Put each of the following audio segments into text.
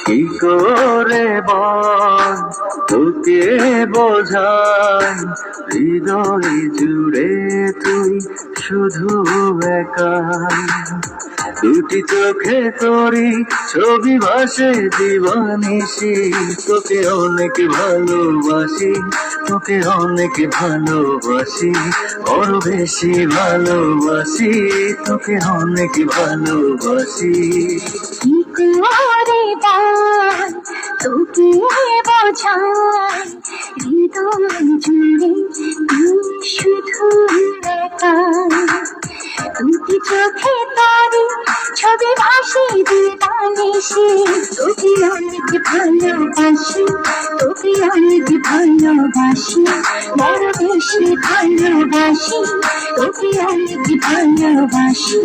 কি করে বল তোকে বোঝাই, হৃদয় জুড়ে তুই শুধু একাই। দুটি চোখে তোরই ছবি ভাসে দিবানিশি, তোকে অনেক ভালোবাসি, তোকে অনেক ভালোবাসি, বড় বেশি ভালোবাসি, তোকে অনেক ভালোবাসি। কি করে বল তোকে বোঝাই, হৃদয় জুড়ে তুই শুধু একাই। দুটি চোখে তারি ছবি ভাসে দিবানিশি, তোকে অনেক ভালোবাসি, তোকে অনেক ভালোবাসি, বড় বেশি ভালোবাসি, তোকে অনেক ভালোবাসি।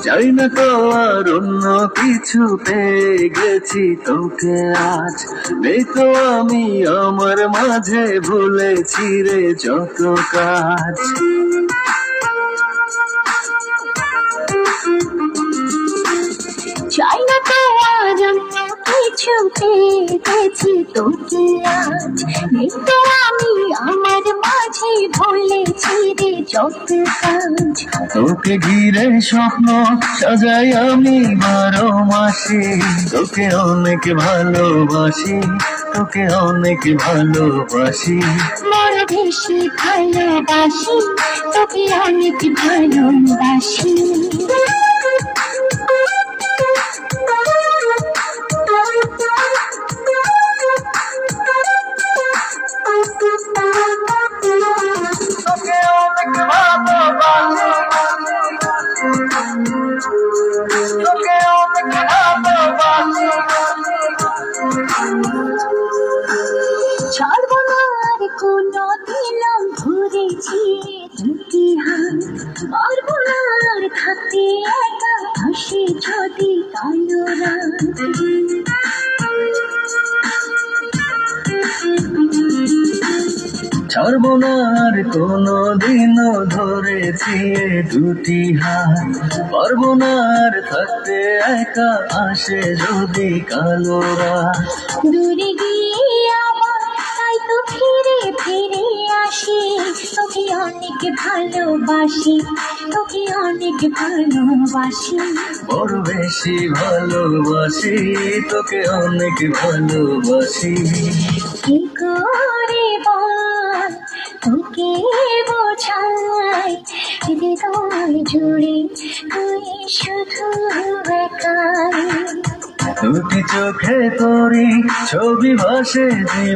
চাই না তো আর অন্য কিছু, পেয়ে গেছি তোকে আজ। নেই তো আমি আমার মাঝে, ভুলেছি রে যত কাজ। চাই না তো আর অন্য কিছু, পেয়ে গেছি তোকে আজ। নেই তো আমি আমার মাঝে, ভুলেছি রে যত কাজ। তোকে ঘিরে স্বপ্ন সাজাই আমি 12 মাসে, তোকে অনেক ভালোবাসি, তোকে অনেক ভালোবাসি, বড় বেশি ভালোবাসি, তোকে অনেক ভালোবাসি। তোকে অনেক ভালোবাসি, তোকে অনেক ভালোবাসি। ছাড়বো না আর কোনো দিনও ঘুরেছি দুটি হাত, পারবো না আর থাকতে একা, হাসি যদি কালো রাত। ছাড়বো না আর কোনো দিনও ধরেছি দুটি হাত, পারবো না আর থাকতে একা, আসে যদি কালো রাত। দূরে গিয়ে আমার তাই তো ফিরে ফিরে আসি, তোকে অনেক ভালোবাসি, তোকে অনেক ভালোবাসি, বড় বেশি ভালোবাসি, তোকে অনেক ভালোবাসি। কি করে বল তোকে বোঝাই, হৃদয় জুড়ে তুই শুধু একাই। দুটি চোখে তোরই ছবি ভাসে